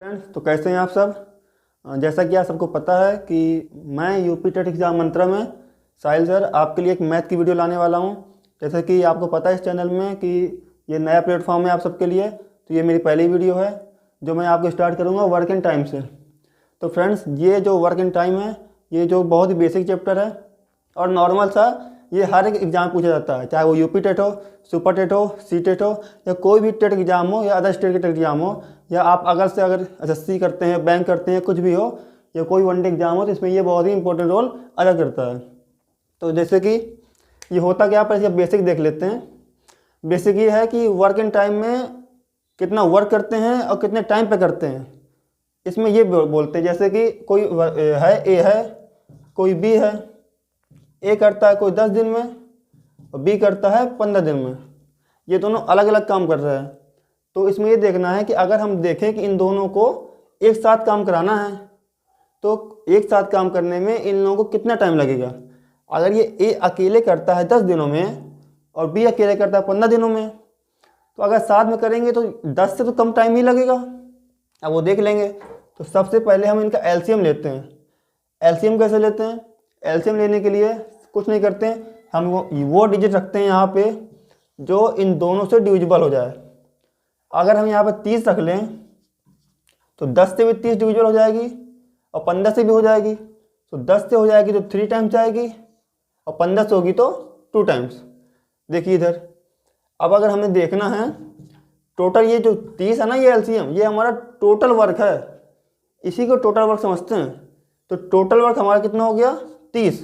Friends, तो कैसे हैं आप सब। जैसा कि आप सबको पता है कि मैं यूपी टेट एग्जाम मंत्रा में साहिल सर आपके लिए एक मैथ की वीडियो लाने वाला हूं। जैसा कि आपको पता है इस चैनल में कि ये नया प्लेटफॉर्म है आप सबके लिए, तो ये मेरी पहली वीडियो है जो मैं आपको स्टार्ट करूंगा वर्क एंड टाइम से। तो फ्रेंड्स, ये जो वर्क एंड टाइम है ये जो बहुत ही बेसिक चैप्टर है और नॉर्मल सा ये हर एक एग्ज़ाम पूछा जाता है, चाहे वो यूपी टेट हो, सुपर टेट हो, सी टेट हो या कोई भी टेट एग्ज़ाम हो या अदर स्टेट के टेट एग्ज़ाम हो, या आप अगर एसएससी करते हैं, बैंक करते हैं, कुछ भी हो या कोई वनडे एग्ज़ाम हो, तो इसमें ये बहुत ही इंपॉर्टेंट रोल अदा करता है। तो जैसे कि ये होता क्या, पर इसका बेसिक देख लेते हैं। बेसिक ये है कि वर्क एंड टाइम में कितना वर्क करते हैं और कितने टाइम पे करते हैं। इसमें ये बोलते हैं जैसे कि कोई है ए है, कोई बी है। ए करता है कोई 10 दिन में और बी करता है 15 दिन में। ये दोनों अलग अलग काम कर रहे हैं। तो इसमें ये देखना है कि अगर हम देखें कि इन दोनों को एक साथ काम कराना है तो एक साथ काम करने में इन लोगों को कितना टाइम लगेगा। अगर ये ए अकेले करता है 10 दिनों में और बी अकेले करता है 15 दिनों में, तो अगर साथ में करेंगे तो 10 से तो कम टाइम ही लगेगा। अब वो देख लेंगे। तो सबसे पहले हम इनका एलसीएम लेते हैं। एलसीएम कैसे लेते हैं? एलसीएम लेने के लिए कुछ नहीं करते हैं, हम वो डिजिट रखते हैं यहाँ पे जो इन दोनों से डिविजिबल हो जाए। अगर हम यहाँ पे 30 रख लें तो 10 से भी 30 डिविजिबल हो जाएगी और 15 से भी हो जाएगी। तो 10 से हो जाएगी तो 3 टाइम्स आएगी और 15 से होगी तो 2 टाइम्स। देखिए इधर, अब अगर हमें देखना है टोटल, ये जो 30 है ना, ये एलसीएम, ये हमारा टोटल वर्क है। इसी को टोटल वर्क समझते हैं। तो टोटल वर्क हमारा कितना हो गया? 30।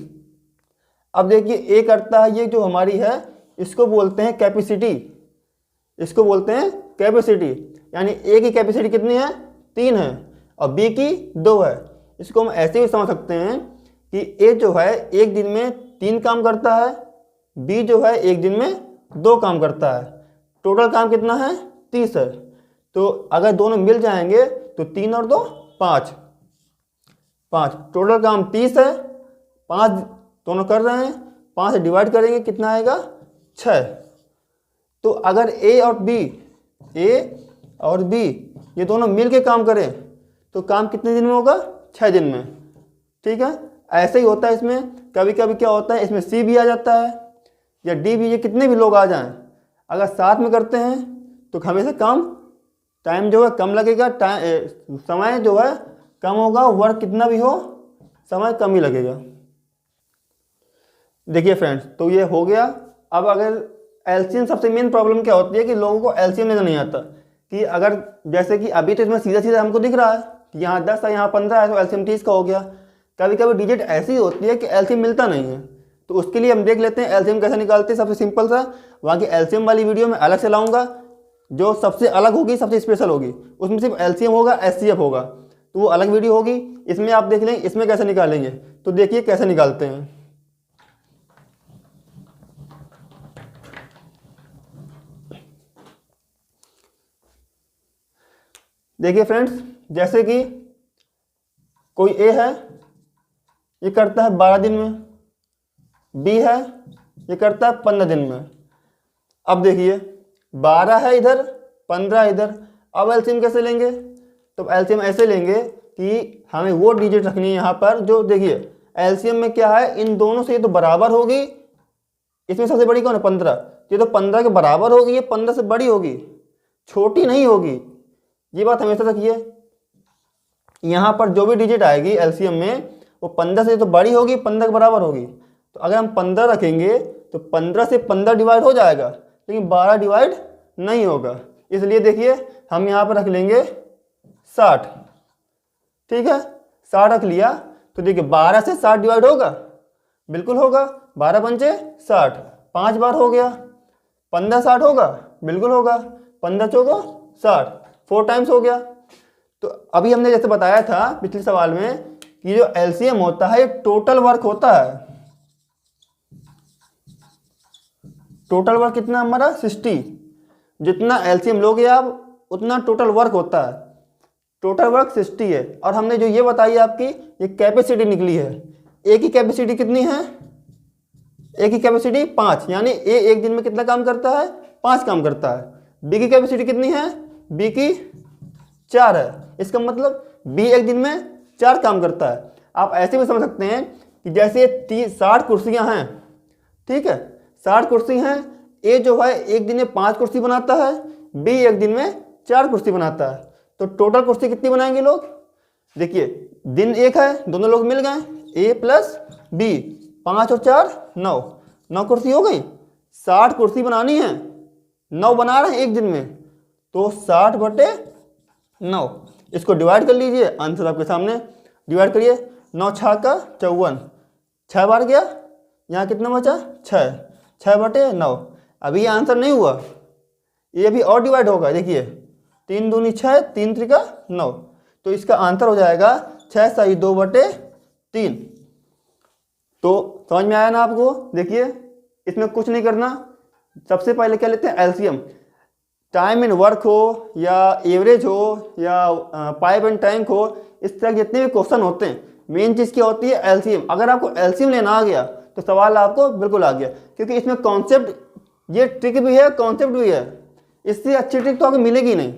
अब देखिए ए करता है, ये जो हमारी है इसको बोलते हैं कैपेसिटी। इसको बोलते हैं कैपेसिटी, यानी ए की कैपेसिटी कितनी है? 3 है और बी की 2 है। इसको हम ऐसे भी समझ सकते हैं कि ए जो है एक दिन में 3 काम करता है, बी जो है एक दिन में 2 काम करता है। टोटल काम कितना है? 30 है। तो अगर दोनों मिल जाएंगे तो 3 और 2 5। टोटल काम 30 है, 5 दोनों कर रहे हैं, 5 से डिवाइड करेंगे कितना आएगा? 6। तो अगर ए और बी ये दोनों मिल के काम करें तो काम कितने दिन में होगा? 6 दिन में। ठीक है, ऐसे ही होता है इसमें। कभी कभी क्या होता है, इसमें सी भी आ जाता है या डी भी, ये कितने भी लोग आ जाएं, अगर साथ में करते हैं तो हमेशा कम टाइम जो है कम लगेगा, समय जो है कम होगा, वर्क कितना भी हो समय कम ही लगेगा। देखिए फ्रेंड्स, तो ये हो गया। अब अगर एलसीएम, सबसे मेन प्रॉब्लम क्या होती है कि लोगों को एलसीएम लेना नहीं आता। कि अगर जैसे कि अभी तो इसमें सीधा सीधा हमको दिख रहा है कि यहाँ 10 है, यहाँ 15 है, तो एलसीएम 30 का हो गया। कभी कभी डिजिट ऐसी होती है कि एलसीएम मिलता नहीं है, तो उसके लिए हम देख लेते हैं एलसीएम कैसे निकालते हैं। सबसे सिंपल सा, वहाँ की एलसीएम वाली वीडियो में अलग से लाऊंगा, जो सबसे अलग होगी, सबसे स्पेशल होगी, उसमें सिर्फ एलसीएम होगा, एचसीएफ होगा, तो वो अलग वीडियो होगी। इसमें आप देख लें इसमें कैसे निकालेंगे। तो देखिए कैसे निकालते हैं। देखिए फ्रेंड्स, जैसे कि कोई ए है, ये करता है 12 दिन में, बी है ये करता है 15 दिन में। अब देखिए 12 है इधर, 15 है इधर। अब एलसीएम कैसे लेंगे? तो एलसीएम ऐसे लेंगे कि हमें वो डिजिट रखनी है यहाँ पर जो, देखिए एलसीएम में क्या है, इन दोनों से ये तो बराबर होगी। इसमें सबसे बड़ी कौन है? 15। ये तो 15 के बराबर होगी, ये 15 से बड़ी होगी, छोटी नहीं होगी। ये बात हमेशा रखिए। यहाँ पर जो भी डिजिट आएगी एलसीएम में वो 15 से तो बड़ी होगी, 15 के बराबर होगी। तो अगर हम 15 रखेंगे तो 15 से 15 डिवाइड हो जाएगा, लेकिन 12 डिवाइड नहीं होगा। इसलिए देखिए हम यहाँ पर रख लेंगे 60। ठीक है, 60 रख लिया। तो देखिए 12 से 60 डिवाइड होगा, बिल्कुल होगा। 12 पंचे 60, 5 बार हो गया। 15 60 होगा, बिल्कुल होगा। 15 चौको 60, 4 टाइम्स हो गया। तो अभी हमने जैसे बताया था पिछले सवाल में कि जो एलसीएम होता है ये टोटल वर्क होता है। टोटल वर्क कितना हमारा? 60। जितना एलसीएम लोगे आप उतना टोटल वर्क होता है। टोटल वर्क 60 है। और हमने जो ये बताई आपकी, ये कैपेसिटी निकली है। ए की कैपेसिटी कितनी है? ए की कैपेसिटी 5, यानी ए एक दिन में कितना काम करता है? 5 काम करता है। बी की कैपेसिटी कितनी है? बी की 4 है। इसका मतलब बी एक दिन में 4 काम करता है। आप ऐसे भी समझ सकते हैं कि जैसे 60 कुर्सियां हैं, ठीक है, 60 कुर्सी हैं, ए जो है एक दिन में 5 कुर्सी बनाता है, बी एक दिन में 4 कुर्सी बनाता है। तो टोटल कुर्सी कितनी बनाएंगे लोग? देखिए दिन एक है, दोनों लोग मिल गए, ए प्लस बी, 5 और 4 9 कुर्सी हो गई। 60 कुर्सी बनानी है, 9 बना रहे हैं एक दिन में, तो 60/9। इसको डिवाइड कर लीजिए, आंसर आपके सामने। डिवाइड करिए, 9 छः का 54, 6 बार गया, यहाँ कितना बचा 6, 6/9। अभी ये आंसर नहीं हुआ, ये अभी और डिवाइड होगा। देखिए 3 दूनी 6, 3 त्रिका 9, तो इसका आंसर हो जाएगा 6 सही 2/3। तो समझ में आया ना आपको? देखिए इसमें कुछ नहीं करना, सबसे पहले क्या लेते हैं एलसीएम। टाइम इन वर्क हो या एवरेज हो या पाइप एंड टैंक हो, इस तरह जितने भी क्वेश्चन होते हैं, मेन चीज़ क्या होती है एलसीएम। अगर आपको एलसीएम लेना आ गया तो सवाल आपको बिल्कुल आ गया, क्योंकि इसमें कॉन्सेप्ट, ये ट्रिक भी है कॉन्सेप्ट भी है, इससे अच्छी ट्रिक तो आपको मिलेगी नहीं।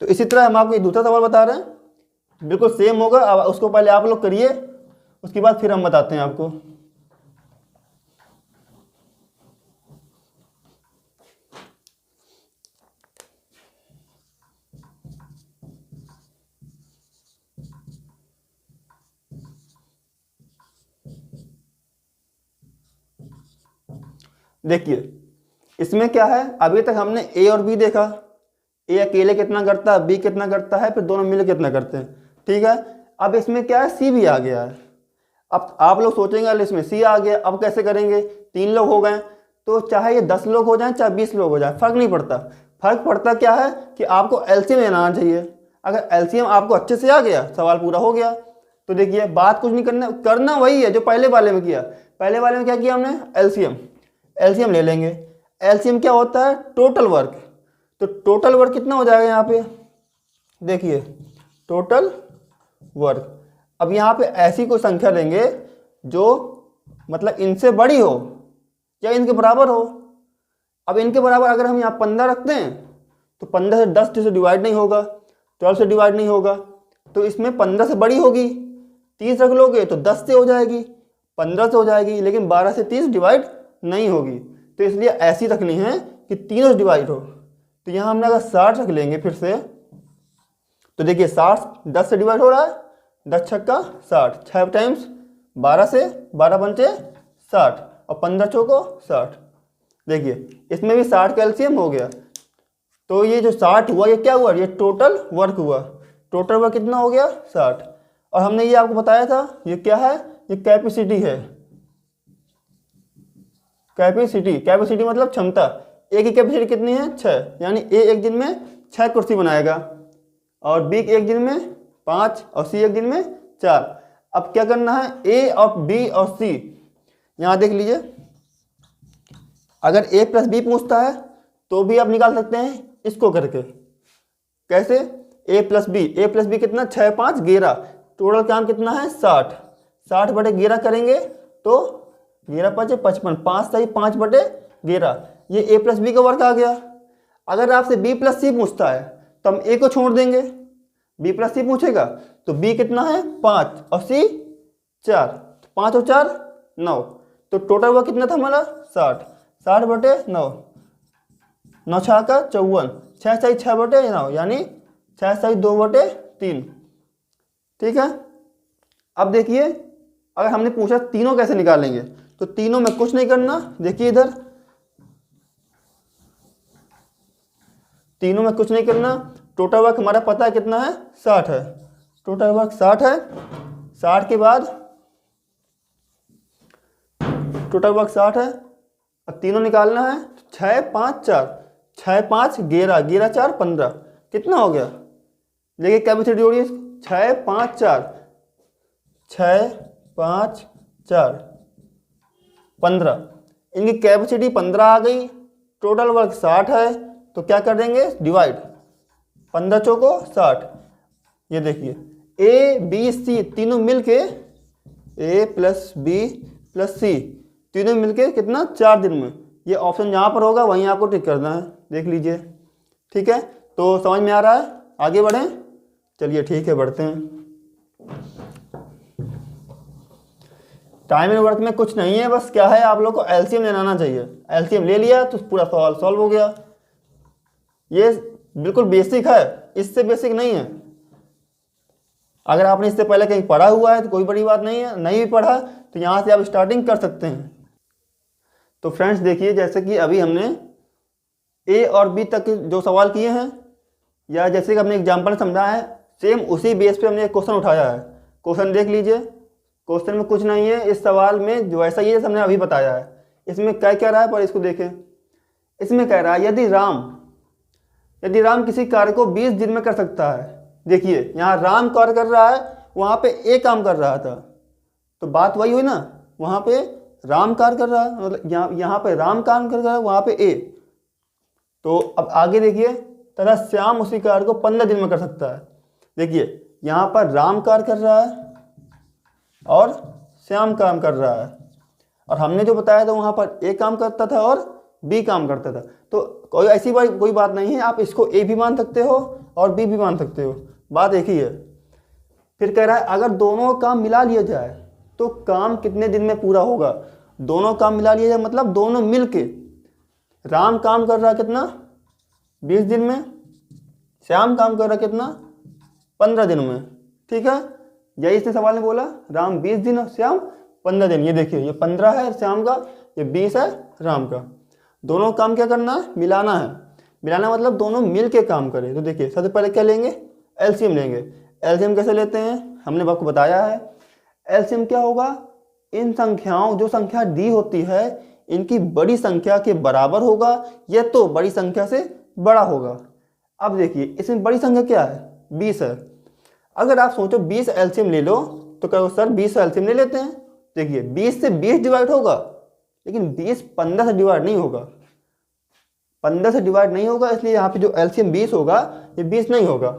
तो इसी तरह हम आपको दूसरा सवाल बता रहे हैं, बिल्कुल सेम होगा। अब उसको पहले आप लोग करिए, उसके बाद फिर हम बताते हैं आपको। देखिए इसमें क्या है, अभी तक हमने ए और बी देखा, ए अकेले कितना करता है, बी कितना करता है, फिर दोनों मिलकर कितना करते हैं, ठीक है। अब इसमें क्या है, सी भी आ गया है। अब आप लोग सोचेंगे अरे इसमें सी आ गया, अब कैसे करेंगे? 3 लोग हो गए, तो चाहे ये 10 लोग हो जाएं, चाहे 20 लोग हो जाए, फर्क नहीं पड़ता। फर्क पड़ता क्या है कि आपको एलसीएम लेना आना चाहिए। अगर एलसीएम आपको अच्छे से आ गया, सवाल पूरा हो गया। तो देखिए बात कुछ नहीं करना वही है जो पहले वाले में किया। पहले वाले में क्या किया हमने, एलसीएम ले लेंगे। एलसीएम क्या होता है, टोटल वर्क। तो टोटल वर्क कितना हो जाएगा यहाँ पे, देखिए टोटल वर्क। अब यहाँ पे ऐसी कोई संख्या लेंगे जो मतलब इनसे बड़ी हो या इनके बराबर हो। अब इनके बराबर अगर हम यहाँ 15 रखते हैं तो 15 से 10 से डिवाइड नहीं होगा, 12 से डिवाइड नहीं होगा, तो इसमें 15 से बड़ी होगी। 30 रख लोगे तो 10 से हो जाएगी, 15 से हो जाएगी, लेकिन 12 से 30 डिवाइड नहीं होगी। तो इसलिए ऐसी रखनी है कि तीनों से डिवाइड हो। तो यहाँ हमने अगर 60 रख लेंगे फिर से, तो देखिए 60 10 से डिवाइड हो रहा है, 10 छक्का 60, 6 टाइम्स 12 से 12 पंचे 60 और 15 चौको 60। देखिए इसमें भी 60 का एलसीएम हो गया। तो ये जो 60 हुआ ये क्या हुआ, ये टोटल वर्क हुआ। टोटल वर्क कितना हो गया 60। और हमने ये आपको बताया था, ये क्या है, ये कैपेसिटी है। कैपेसिटी मतलब क्षमता। ए की कैपेसिटी कितनी है 6, यानी ए एक दिन में 6 कुर्सी बनाएगा, और बी एक दिन में 5 और सी एक दिन में 4। अब क्या करना है, ए और बी और सी, यहाँ देख लीजिए, अगर ए प्लस बी पूछता है तो भी आप निकाल सकते हैं इसको करके। कैसे, ए प्लस बी कितना 6 5 11, टोटल काम कितना है 60, 60/11 करेंगे तो 11 5 55, 5 सही 5/11, ये ए प्लस बी का वर्क आ गया। अगर आपसे बी प्लस सी पूछता है तो हम ए को छोड़ देंगे, बी प्लस सी पूछेगा तो बी कितना है 5 और सी 4, 5 और 4 9, तो टोटल वर्क कितना था हमारा 60, 60/9, 9 छः का 54, 6 सही 6/9, यानी 6 सही 2/3, ठीक है। अब देखिए अगर हमने पूछा तीनों कैसे निकालेंगे, तो तीनों में कुछ नहीं करना। देखिए इधर तीनों में कुछ नहीं करना, टोटल वर्क हमारा पता है कितना है 60 है, टोटल वर्क 60 है। 60 के बाद टोटल वर्क 60 है, अब तीनों निकालना है, 6 5 4, 6 5 11, 11 4 15, कितना हो गया, देखिए कैपेसिटी जोड़िए, 6 5 4, 6 5 4 15, इनकी कैपेसिटी 15 आ गई, टोटल वर्क 60 है, तो क्या कर देंगे डिवाइड, 15 चौको 60। ये देखिए ए बी सी तीनों मिलके, ए प्लस बी प्लस सी तीनों मिलके कितना 4 दिन में, ये ऑप्शन जहाँ पर होगा वहीं आपको टिक करना है, देख लीजिए, ठीक है। तो समझ में आ रहा है। आगे बढ़ें? चलिए ठीक है, बढ़ते हैं। टाइम एंड वर्क में कुछ नहीं है, बस क्या है, आप लोग को एलसीएम लेना आना चाहिए। एलसीएम ले लिया तो पूरा सवाल सॉल्व हो गया। ये बिल्कुल बेसिक है, इससे बेसिक नहीं है। अगर आपने इससे पहले कहीं पढ़ा हुआ है तो कोई बड़ी बात नहीं है, नहीं भी पढ़ा तो यहाँ से आप स्टार्टिंग कर सकते हैं। तो फ्रेंड्स देखिए, जैसे कि अभी हमने ए और बी तक जो सवाल किए हैं, या जैसे कि हमने एग्जाम्पल समझा है, सेम उसी बेस पे हमने एक क्वेश्चन उठाया है। क्वेश्चन देख लीजिए, क्वेश्चन में कुछ नहीं है, इस सवाल में जो ऐसा ही है हमने अभी बताया है। इसमें क्या कह रहा है, पर इसको देखें। इसमें कह रहा है यदि राम किसी कार्य को 20 दिन में कर सकता है। देखिए यहाँ राम कार्य कर रहा है, वहाँ पे ए काम कर रहा था, तो बात वही हुई ना, वहाँ पे राम कार्य कर रहा है, मतलब यहाँ पे राम काम कर रहा है, वहाँ पे ए। तो अब आगे देखिए, तथा श्याम उसी कार्य को 15 दिन में कर सकता है। देखिए यहाँ पर राम कार्य कर रहा है और श्याम काम कर रहा है, और हमने जो बताया था वहाँ पर ए काम करता था और बी काम करता था। तो कोई ऐसी कोई बात नहीं है, आप इसको ए भी मान सकते हो और बी भी मान सकते हो, बात एक ही है। फिर कह रहा है अगर दोनों काम मिला लिया जाए तो काम कितने दिन में पूरा होगा। दोनों काम मिला लिया जाए मतलब दोनों मिल के, राम काम कर रहा है कितना, 20 दिन में, श्याम काम कर रहा है कितना, 15 दिन में। ठीक है, यही इसने सवाल में बोला, राम 20 दिन और श्याम 15 दिन। ये देखिए, ये 15 है श्याम का, ये 20 है राम का। दोनों काम क्या करना है, मिलाना है। मिलाना मतलब दोनों मिल के काम करें। तो देखिए सबसे पहले क्या लेंगे, एलसीएम लेंगे। एलसीएम कैसे लेते हैं, हमने आपको बताया है। एलसीएम क्या होगा, इन संख्याओं, जो संख्या दी होती है, इनकी बड़ी संख्या के बराबर होगा या तो बड़ी संख्या से बड़ा होगा। अब देखिए इसमें बड़ी संख्या क्या है, 20 है। अगर आप सोचो 20 एलसीएम ले लो तो कहो सर 20 एलसीएम ले लेते हैं। देखिए 20 से 20 डिवाइड होगा, लेकिन 20 15 से डिवाइड नहीं होगा, 15 से डिवाइड नहीं होगा, इसलिए यहाँ पे जो एलसीएम 20 होगा ये 20 नहीं होगा।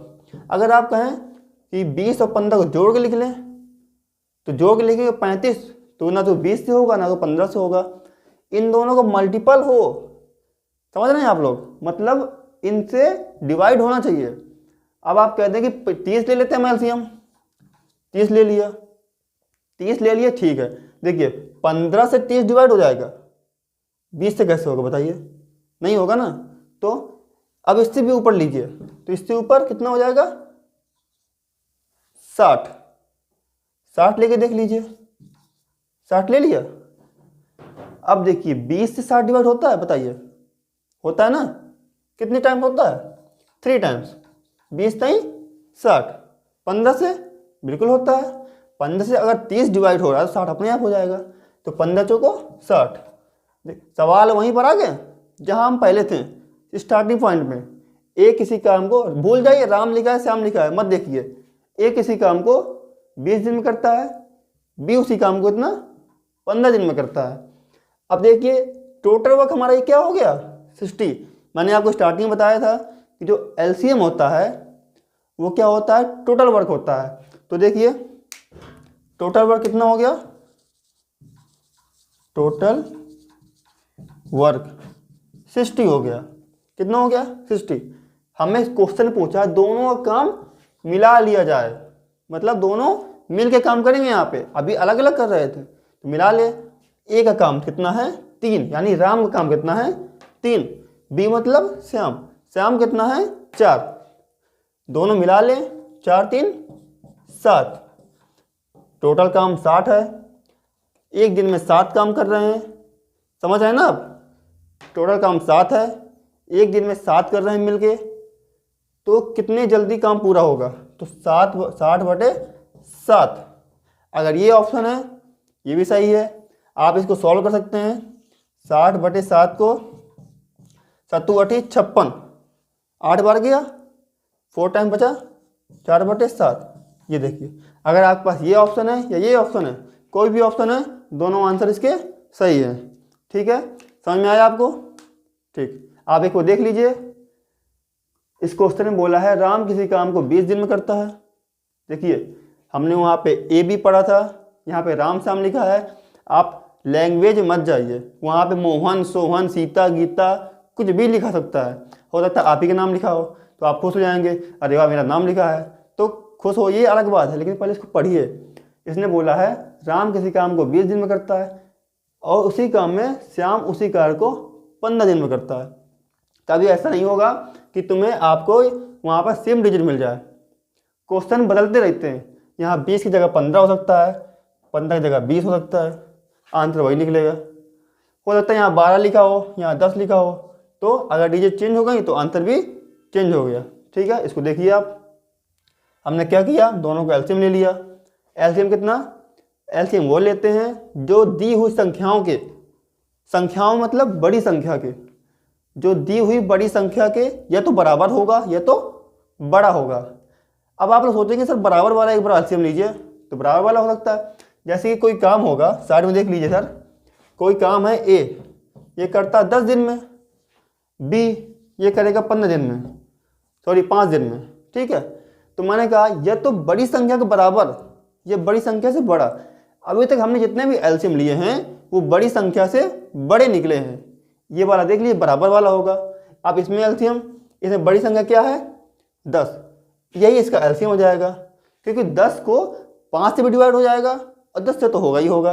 अगर आप कहें कि 20 और 15 को जोड़ के लिख लें, तो जोड़ के लिखेंगे 35, तो ना तो 20 से होगा ना तो 15 से होगा। इन दोनों को मल्टीपल हो, समझ रहे हैं आप लोग, मतलब इनसे डिवाइड होना चाहिए। अब आप कहते हैं कि 30 ले लेते हैं एलसीएम, 30 ले लिया, 30 ले लिया, ठीक है। देखिए 15 से 30 डिवाइड हो जाएगा, 20 से कैसे होगा बताइए, नहीं होगा ना। तो अब इससे भी ऊपर लीजिए, तो इससे ऊपर कितना हो जाएगा, 60। 60 लेके देख लीजिए, 60 ले लिया। अब देखिए 20 से 60 डिवाइड होता है, बताइए, होता है ना, कितने टाइम होता है, 3 टाइम्स। 20 टाइम 60, 15 से बिल्कुल होता है। 15 से अगर 30 डिवाइड हो रहा है तो 60 अपने आप हो जाएगा। तो 15 चौको 60। सवाल वहीं पर आ गए जहां हम पहले थे, स्टार्टिंग पॉइंट में। ए किसी काम को, भूल जाइए राम लिखा है श्याम लिखा है, मत देखिए। ए किसी काम को 20 दिन में करता है, बी उसी काम को इतना 15 दिन में करता है। अब देखिए टोटल वर्क हमारा ये क्या हो गया, 60। मैंने आपको स्टार्टिंग में बताया था कि जो एलसीएम होता है वो क्या होता है, टोटल वर्क होता है। तो देखिए टोटल वर्क कितना हो गया, टोटल वर्क 60 हो गया। कितना हो गया, 60। हमें क्वेश्चन पूछा दोनों काम मिला लिया जाए, मतलब दोनों मिल के काम करेंगे। यहाँ पे अभी अलग अलग कर रहे थे, तो मिला ले। ए का काम कितना है, 3, यानी राम का काम कितना है, 3। बी मतलब श्याम, श्याम कितना है, 4। दोनों मिला ले, 4 3 7। टोटल काम 60 है। एक दिन में 7 काम कर रहे हैं, समझ आए ना आप। टोटल काम 7 है, एक दिन में 7 कर रहे हैं मिलके, तो कितने जल्दी काम पूरा होगा, तो 60/7। अगर ये ऑप्शन है ये भी सही है, आप इसको सॉल्व कर सकते हैं। 60/7 को 7×8 = 56, 8 बार गया, 4 टाइम बचा, 4/7। ये देखिए अगर आपके पास ये ऑप्शन है या ये ऑप्शन है, कोई भी ऑप्शन है, दोनों आंसर इसके सही है। ठीक है, समझ में आया आपको। ठीक, आप एक को देख लीजिए। इस क्वेश्चन में बोला है राम किसी काम को 20 दिन में करता है। देखिए हमने वहाँ पे ए भी पढ़ा था, यहाँ पे राम श्याम लिखा है। आप लैंग्वेज मत जाइए, वहाँ पे मोहन सोहन सीता गीता कुछ भी लिखा सकता है, हो सकता है आप ही का नाम लिखा हो, तो तो आप खुश हो जाएंगे, अरे वाह मेरा नाम लिखा है। तो खुश हो ये अलग बात है, लेकिन पहले इसको पढ़िए। इसने बोला है राम किसी काम को 20 दिन में करता है और उसी काम में श्याम उसी कार्य को 15 दिन में करता है। कभी ऐसा नहीं होगा कि तुम्हें आपको वहाँ पर सेम डिजिट मिल जाए। क्वेश्चन बदलते रहते हैं, यहाँ 20 की जगह 15 हो सकता है, 15 की जगह 20 हो सकता है, आंसर वही निकलेगा। हो सकता है यहाँ 12 लिखा हो, यहाँ 10 लिखा हो, तो अगर डिजिट चेंज हो गई तो आंसर भी चेंज हो गया। ठीक है, इसको देखिए आप। हमने क्या किया, दोनों का एलसीएम ले लिया। एलसीएम कितना, एलसीएम वो लेते हैं जो दी हुई संख्याओं के, संख्याओं मतलब बड़ी संख्या के, जो दी हुई बड़ी संख्या के या तो बराबर होगा या तो बड़ा होगा। अब आप लोग सोचेंगे सर बराबर वाला एक बार एलसीएम लीजिए, तो बराबर वाला हो सकता है। जैसे कि कोई काम होगा, साइड में देख लीजिए सर, कोई काम है ए, ये करता 10 दिन में, बी ये करेगा 15 दिन में, सॉरी 5 दिन में। ठीक है, तो मैंने कहा यह तो बड़ी संख्या के बराबर, ये बड़ी संख्या से बड़ा। अभी तक हमने जितने भी एलसीएम लिए हैं वो बड़ी संख्या से बड़े निकले हैं। ये वाला देख लीजिए बराबर वाला होगा। अब इसमें एलसीएम, इसमें बड़ी संख्या क्या है 10, यही इसका एलसीएम हो जाएगा, क्योंकि 10 को 5 से भी डिवाइड हो जाएगा और 10 से तो होगा ही होगा।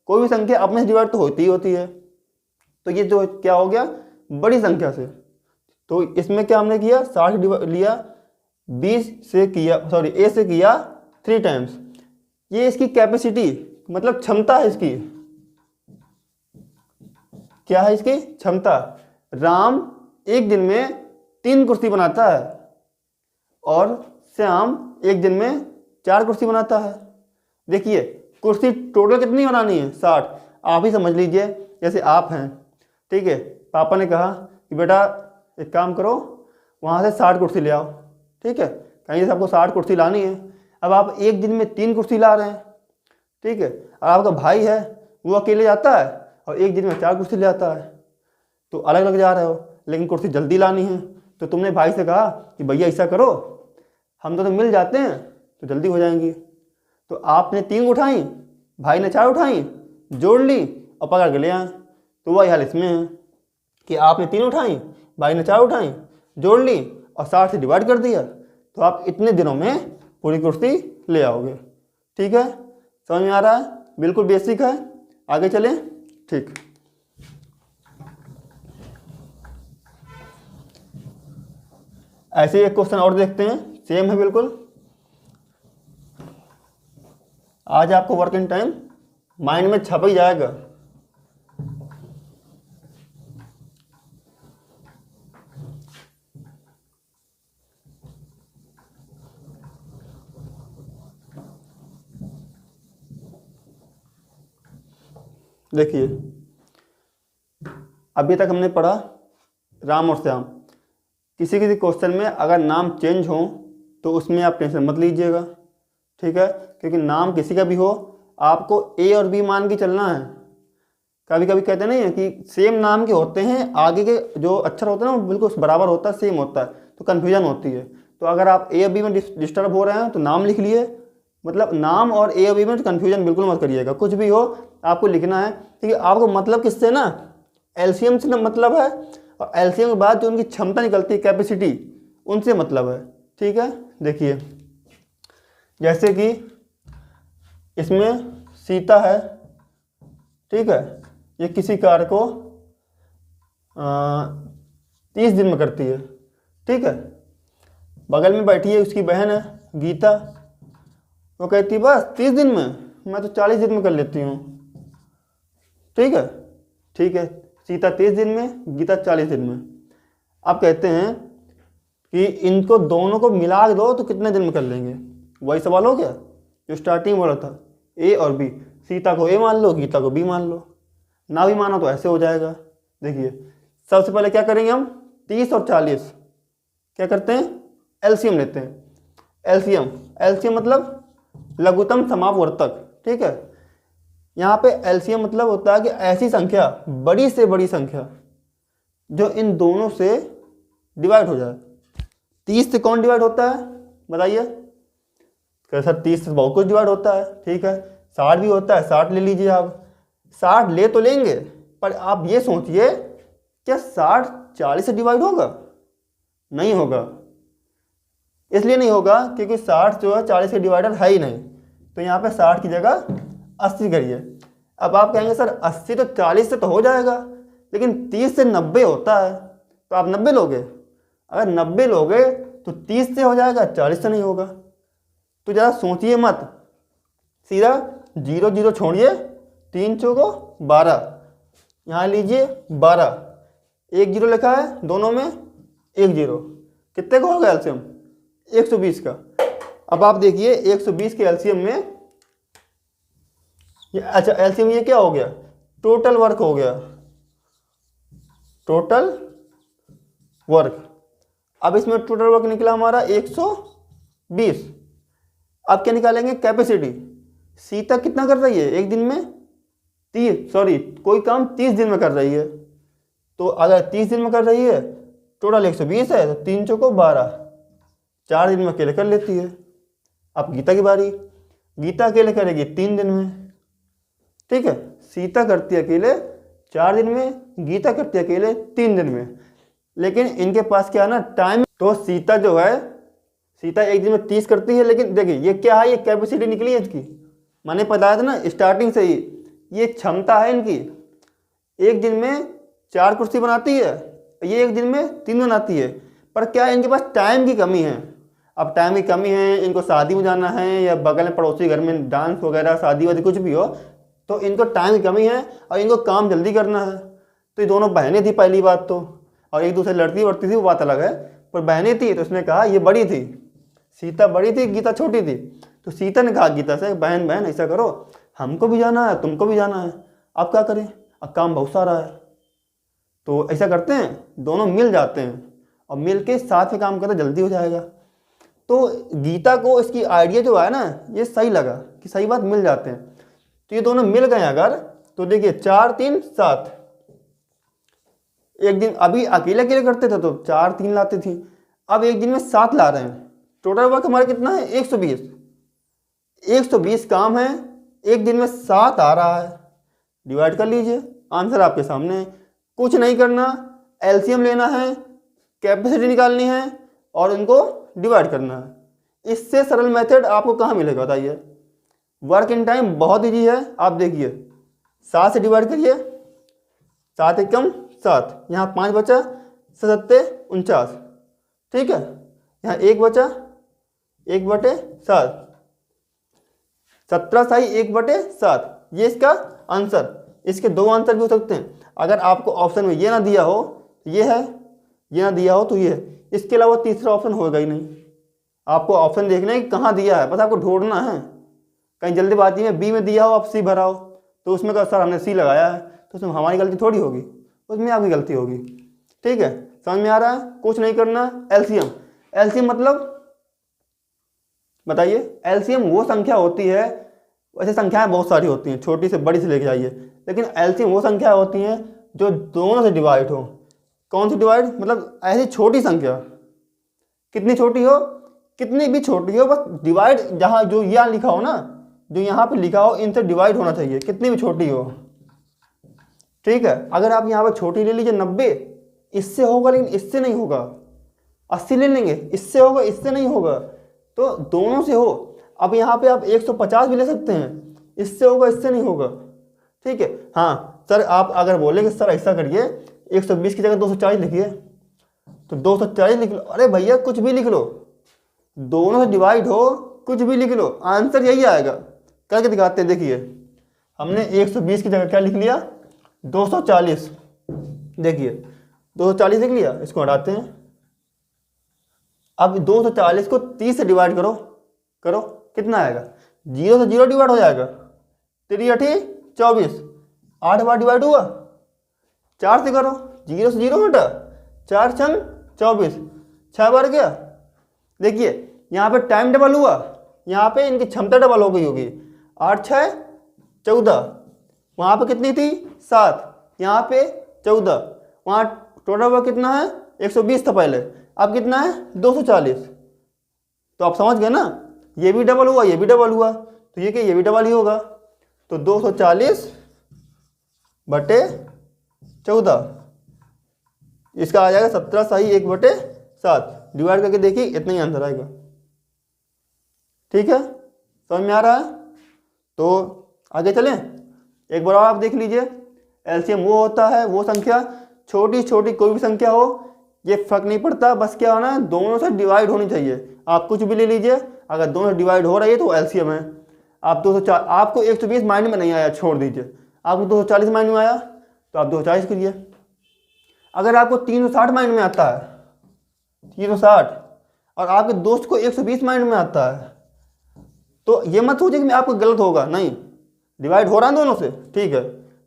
कोई भी संख्या अपने से डिवाइड तो होती ही होती है। तो ये जो क्या हो गया, बड़ी संख्या से। तो इसमें क्या हमने किया, 60 लिया, 20 से किया, सॉरी ए से किया 3 टाइम्स। ये इसकी कैपेसिटी मतलब क्षमता है इसकी, क्या है इसकी क्षमता। राम एक दिन में 3 कुर्सी बनाता है और श्याम एक दिन में 4 कुर्सी बनाता है। देखिए कुर्सी टोटल कितनी बनानी है, 60। आप ही समझ लीजिए, जैसे आप हैं, ठीक है, पापा ने कहा कि बेटा एक काम करो, वहाँ से 60 कुर्सी ले आओ। ठीक है, कहीं से आपको 60 कुर्सी लानी है। अब आप एक दिन में 3 कुर्सी ला रहे हैं। ठीक है, और आपका भाई है वो अकेले जाता है और एक दिन में 4 कुर्सी ले आता है, तो अलग अलग जा रहे हो, लेकिन कुर्सी जल्दी लानी है। तो तुमने भाई से कहा कि भैया ऐसा करो, हम तो मिल जाते हैं तो जल्दी हो जाएंगी। तो आपने 3 उठाई, भाई ने 4 उठाई, जोड़ ली और पकड़ के ले आए। तो वही हाल इसमें है कि आपने 3 उठाई, भाई ने 4 उठाई, जोड़ ली और 60 से डिवाइड कर दिया, तो आप इतने दिनों में पूरी कुर्सी ले आओगे। ठीक है, समझ में आ रहा है, बिल्कुल बेसिक है। आगे चलें। ठीक, ऐसे एक क्वेश्चन और देखते हैं, सेम है बिल्कुल। आज आपको वर्किंग टाइम माइंड में छप ही जाएगा। देखिए अभी तक हमने पढ़ा राम और श्याम। किसी किसी क्वेश्चन में अगर नाम चेंज हो तो उसमें आप टेंशन मत लीजिएगा। ठीक है, क्योंकि नाम किसी का भी हो, आपको ए और बी मान के चलना है। कभी कभी कहते नहीं है कि सेम नाम के होते हैं, आगे के जो अक्षर होते हैं ना वो बिल्कुल बराबर होता है, सेम होता है, तो कन्फ्यूजन होती है। तो अगर आप ए और बी में डिस्टर्ब हो रहे हैं तो नाम लिख लिए, मतलब नाम और ए और बी में कन्फ्यूजन बिल्कुल मत करिएगा। कुछ भी हो आपको लिखना है, ठीक है। आपको मतलब किससे ना, एलसीएम से ना मतलब है, और एलसीएम के बाद जो उनकी क्षमता निकलती है, कैपेसिटी, उनसे मतलब है। ठीक है, देखिए जैसे कि इसमें सीता है, ठीक है, ये किसी कार्य को 30 दिन में करती है। ठीक है, बगल में बैठी है उसकी बहन है गीता, वो कहती है बस 30 दिन में, मैं तो 40 दिन में कर लेती हूँ। ठीक है, ठीक है, सीता 30 दिन में, गीता 40 दिन में। अब कहते हैं कि इनको दोनों को मिला दो तो कितने दिन में कर लेंगे। वही सवाल हो गया जो स्टार्टिंग बोला था, ए और बी। सीता को ए मान लो, गीता को बी मान लो, ना भी मानो तो ऐसे हो जाएगा। देखिए सबसे पहले क्या करेंगे हम, 30 और 40 क्या करते हैं, एलसीएम लेते हैं। एलसीएम, एलसीएम मतलब लघुत्तम समापवर्तक। ठीक है, यहाँ पे एलसीएम मतलब होता है कि ऐसी संख्या, बड़ी से बड़ी संख्या जो इन दोनों से डिवाइड हो जाए। 30 से कौन डिवाइड होता है बताइए, सर 30 से बहुत कुछ डिवाइड होता है। ठीक है, 60 भी होता है, 60 ले लीजिए आप। 60 ले तो लेंगे, पर आप ये सोचिए क्या 60 40 से डिवाइड होगा, नहीं होगा। इसलिए नहीं होगा क्योंकि 60 जो है 40 के डिवाइडर है ही नहीं, तो यहाँ पे 60 की जगह 80 करिए। अब आप कहेंगे सर 80 तो 40 से तो हो जाएगा, लेकिन 30 से 90 होता है, तो आप 90 लोगे। अगर 90 लोगे तो 30 से हो जाएगा, 40 से नहीं होगा। तो ज़रा सोचिए मत, सीधा 0 0 छोड़िए, 3 चौको 12, यहाँ लीजिए 12, 1 0 लिखा है दोनों में, 1 0, कितने का होगा एलसीएम? 120 का। अब आप देखिए 120 के एलसीएम में अच्छा एलसीएम ये क्या हो गया? टोटल वर्क हो गया, टोटल वर्क। अब इसमें टोटल वर्क निकला हमारा 120। अब क्या निकालेंगे? कैपेसिटी। सीता कितना कर रही है एक दिन में? 30, सॉरी कोई काम 30 दिन में कर रही है, तो अगर 30 दिन में कर रही है, टोटल 120 है, तो 3 चौको 12, 4 दिन में अकेले कर लेती है। अब गीता की बारी, गीता अकेले करेगी 3 दिन में, ठीक है। सीता करती है अकेले 4 दिन में, गीता करती है अकेले 3 दिन में। लेकिन इनके पास क्या है ना, टाइम। तो सीता जो है, सीता एक दिन में 30 करती है, लेकिन देखिए ये क्या है, ये कैपेसिटी निकली है इसकी। मैंने बताया था ना स्टार्टिंग से ही, ये क्षमता है इनकी। एक दिन में 4 कुर्सी बनाती है, ये एक दिन में 3 बनाती है। पर क्या है, इनके पास टाइम की कमी है। अब टाइम की कमी है, इनको शादी में जाना है या बगल में पड़ोसी घर में डांस वगैरह शादी वादी कुछ भी हो, तो इनको टाइम की कमी है और इनको काम जल्दी करना है। तो ये दोनों बहनें थी पहली बात तो, और एक दूसरे लड़ती वड़ती थी वो बात अलग है, पर बहनें थी। तो उसने कहा ये बड़ी थी, सीता बड़ी थी, गीता छोटी थी। तो सीता ने कहा गीता से, बहन बहन ऐसा करो, हमको भी जाना है, तुमको भी जाना है, अब क्या करें, अब काम बहुत सारा है। तो ऐसा करते हैं, दोनों मिल जाते हैं और मिल के साथ में काम करते, जल्दी हो जाएगा। तो गीता को इसकी आइडिया जो है ना, ये सही लगा कि सही बात, मिल जाते हैं। तो ये दोनों मिल गए अगर, तो देखिए 4 3 7, एक दिन अभी अकेले अकेले करते थे तो 4 3 लाते थी, अब एक दिन में 7 ला रहे हैं। टोटल वर्क हमारा कितना है? 120। 120 काम है, एक दिन में 7 आ रहा है। डिवाइड कर लीजिए, आंसर आपके सामने है। कुछ नहीं करना, एलसीएम लेना है, कैपेसिटी निकालनी है और इनको डिवाइड करना है। इससे सरल मेथड आपको कहाँ मिलेगा बताइए? वर्क इन टाइम बहुत ईजी है। आप देखिए 7 से डिवाइड करिए, 7 एकम 7, यहाँ 5 बचा, 7 49, ठीक है। यहाँ 1 बचा, 1/7, 17 साई 1/7, ये इसका आंसर। इसके 2 आंसर भी हो सकते हैं। अगर आपको ऑप्शन में ये ना दिया हो तो ये है, ये ना दिया हो तो ये है, इसके अलावा तीसरा ऑप्शन होगा ही नहीं। आपको ऑप्शन देखना है कि कहाँ दिया है, बस आपको ढूंढना है। कहीं जल्दीबाजी में बी में दिया हो, आप सी भरा हो, तो उसमें कहा सर हमने सी लगाया है, तो उसमें हमारी गलती थोड़ी होगी, उसमें आपकी गलती होगी, ठीक है। समझ में आ रहा है? कुछ नहीं करना। एलसीएम, एलसीएम मतलब बताइए? एलसीएम वो संख्या होती है, वैसे संख्याएं बहुत सारी होती हैं, छोटी से बड़ी से लेके जाइए, लेकिन एलसीएम वो संख्या होती हैं जो दोनों से डिवाइड हो। कौन सी डिवाइड? मतलब ऐसी छोटी संख्या, कितनी छोटी हो, कितनी भी छोटी हो, बस डिवाइड, जहाँ जो यहाँ लिखा हो ना, जो यहाँ पे लिखा हो, इनसे डिवाइड होना चाहिए, कितनी भी छोटी हो, ठीक है। अगर आप यहाँ पे छोटी ले लीजिए 90, इससे होगा, लेकिन इससे नहीं होगा। 80 ले लेंगे, इससे होगा, इससे नहीं होगा, तो दोनों से हो। अब यहाँ पे आप 150 भी ले सकते हैं, इससे होगा, इससे नहीं होगा, ठीक है। हाँ सर, आप अगर बोले कि सर ऐसा करिए 120 की जगह 240 लिखिए, तो 240 लिख लो। अरे भैया कुछ भी लिख लो, दोनों से डिवाइड हो, कुछ भी लिख लो, आंसर यही आएगा। करके दिखाते हैं, देखिए हमने 120 की जगह क्या लिख लिया? 240। देखिए 240 लिख लिया, इसको हटाते हैं। अब 240 को 30 से डिवाइड करो, करो कितना आएगा? 0 से 0 डिवाइड हो जाएगा, 3 8 24, 8 बार डिवाइड हुआ। 4 से करो, 0 से 0 हटा, 4 छंग 24, 6 बार गया। देखिए यहाँ पे टाइम डबल हुआ, यहाँ पे इनकी क्षमता डबल हो गई होगी। 8 6 14, वहाँ पे कितनी थी? 7, यहाँ पे 14, वहाँ टोटल वर्क कितना है? 120 था पहले, अब कितना है? 240। तो आप समझ गए ना, ये भी डबल हुआ, ये भी डबल हुआ, तो ये क्या, ये भी डबल ही होगा। तो 240/14, इसका आ जाएगा 17 साई 1/7। डिवाइड करके देखिए इतना ही आंसर आएगा। ठीक है, समझ में आ रहा है? तो आगे चलें, एक बार और आप देख लीजिए। एलसीएम वो होता है वो संख्या, छोटी छोटी कोई भी संख्या हो, ये फर्क नहीं पड़ता, बस क्या होना है, दोनों से डिवाइड होनी चाहिए। आप कुछ भी ले लीजिए, अगर दोनों से डिवाइड हो रही है तो एलसीएम है। आप 204, आपको 120 माइंड में नहीं आया, छोड़ दीजिए। आपको 240 माइंड में आया तो आप 240 करिए। अगर आपको 360 माइंड में आता है, 360, और आपके दोस्त को 120 माइंड में आता है, तो ये मत सोचिए कि आपको गलत होगा, नहीं, डिवाइड हो रहा है दोनों से, ठीक है,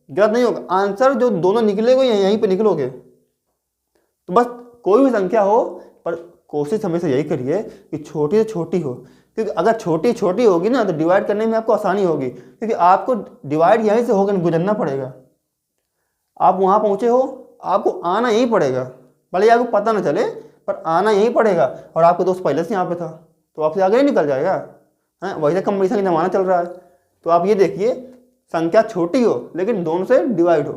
गलत नहीं होगा। आंसर जो दोनों निकलेगा यहीं पे निकलोगे। तो बस कोई भी संख्या हो, पर कोशिश हमेशा यही करिए कि छोटी से छोटी हो, क्योंकि अगर छोटी छोटी होगी ना तो डिवाइड करने में आपको आसानी होगी, क्योंकि आपको डिवाइड यहीं से होकर गुजरना पड़ेगा। आप वहाँ पहुँचे हो, आपको आना यहीं पड़ेगा, भले आपको पता ना चले, पर आना यहीं पड़ेगा। और आपका दोस्त पहले से यहाँ पे था तो आपसे आगे ही निकल जाएगा। हाँ, वही तो कंपटीशन का जमाना चल रहा है। तो आप ये देखिए, संख्या छोटी हो लेकिन दोनों से डिवाइड हो,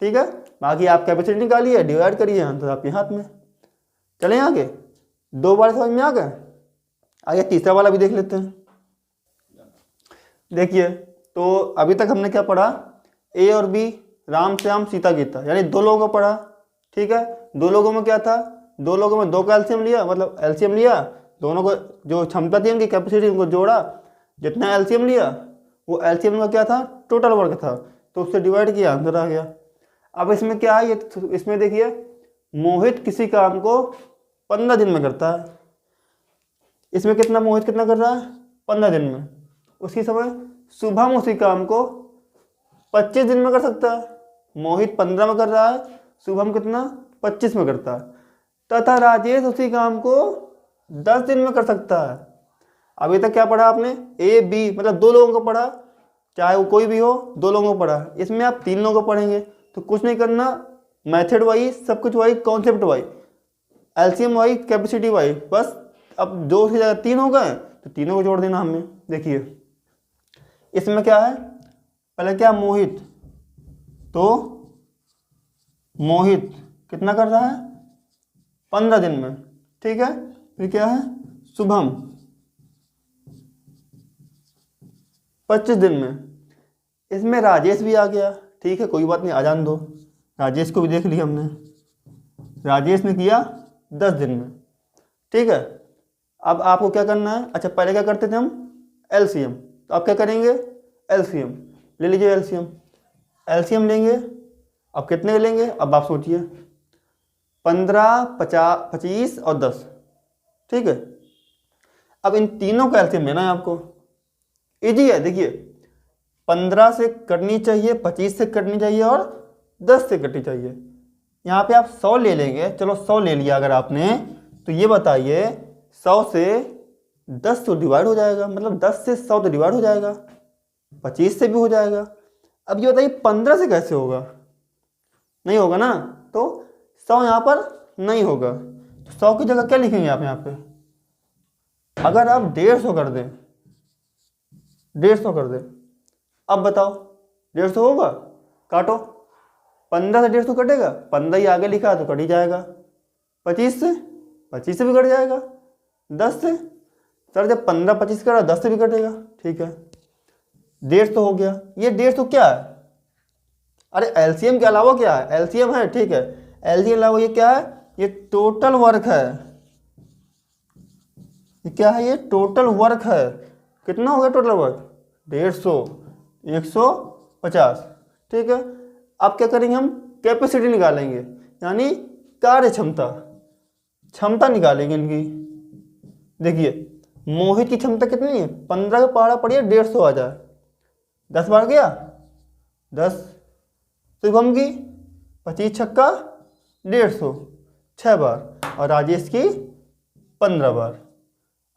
ठीक है। बाकी आप कैपेसिटी निकालिए, डिवाइड करिए, आंसर आपके हाथ में। चलें आगे, 2 बार समझ में आ गए। आगे तीसरा वाला भी देख लेते हैं। देखिए, तो अभी तक हमने क्या पढ़ा, ए और बी, राम श्याम सीता गीता, यानी 2 लोगों को पढ़ा, ठीक है। 2 लोगों में क्या था, 2 लोगों में 2 का एलसीएम लिया, मतलब एलसीएम लिया, दोनों को जो क्षमता थी उनकी कैपेसिटी उनको जोड़ा, जितना एलसीएम लिया वो एलसीएम का क्या था, टोटल वर्क था, तो उससे डिवाइड किया, आंसर आ गया। अब इसमें क्या है, ये इसमें देखिए, मोहित किसी काम को 15 दिन में करता है। इसमें कितना, मोहित कितना कर रहा है, 15 दिन में। उसी समय शुभम उसी काम को 25 दिन में कर सकता है। मोहित 15 में कर रहा है, शुभम कितना, 25 में करता है। तथा राजेश उसी काम को 10 दिन में कर सकता है। अभी तक क्या पढ़ा आपने, ए बी, मतलब 2 लोगों को पढ़ा, चाहे वो कोई भी हो, 2 लोगों को पढ़ा। इसमें आप 3 लोगों को पढ़ेंगे, तो कुछ नहीं करना, मेथड वाइज, सब कुछ wise, concept wise, LCM wise, capacity wise, बस। अब 2 से ज़्यादा 3 हो गए तो तीनों को जोड़ देना हमें। देखिए इसमें क्या है, पहले क्या, मोहित, तो मोहित कितना कर रहा है, 15 दिन में, ठीक है। फिर क्या है, शुभम 25 दिन में। इसमें राजेश भी आ गया, ठीक है, कोई बात नहीं, आ जान दो, राजेश को भी देख लिया हमने। राजेश ने किया 10 दिन में, ठीक है। अब आपको क्या करना है, अच्छा पहले क्या करते थे हम, एलसीएम, तो आप क्या करेंगे, एलसीएम ले लीजिए, एलसीएम लेंगे। अब कितने लेंगे, अब आप सोचिए, 15, 50, 25 और 10, ठीक है। अब इन तीनों का एलसीएम लेना है आपको, इजी है। देखिए 15 से कटनी चाहिए, 25 से कटनी चाहिए और 10 से कटनी चाहिए। यहाँ पे आप 100 ले लेंगे, चलो 100 ले लिया अगर आपने, तो ये बताइए 100 से 10 तो डिवाइड हो जाएगा, मतलब 10 से 100 तो डिवाइड हो जाएगा, 25 से भी हो जाएगा। अब ये बताइए 15 से कैसे होगा, नहीं होगा ना, तो 100 यहाँ पर नहीं होगा, तो 100 की जगह क्या लिखेंगे आप यहाँ पे, अगर आप 150 कर दें, 150 कर दें, अब बताओ 150 होगा, काटो, 15 से 150 कटेगा, 15 ही आगे लिखा तो कट ही जाएगा, 25 से भी कट जाएगा, 10 से, सर जब 15 25 करा 10 से भी कटेगा, ठीक है। 150 हो गया। ये 150 क्या है, अरे एलसीएम के अलावा क्या है, एलसीएम है, ठीक है, एलसीएम के अलावा ये क्या है, ये टोटल वर्क है। ये क्या है, ये टोटल वर्क है। कितना हो गया टोटल वर्क, 150, 150, ठीक है। अब क्या करेंगे, हम कैपेसिटी निकालेंगे, यानी कार्य क्षमता निकालेंगे इनकी। देखिए मोहित की क्षमता कितनी है, 15 का पहाड़ा पड़िए 150 आ जाए, 10 बार गया 10। शुभम की 25 छक्का 150, 6 बार, और राजेश की 15 बार।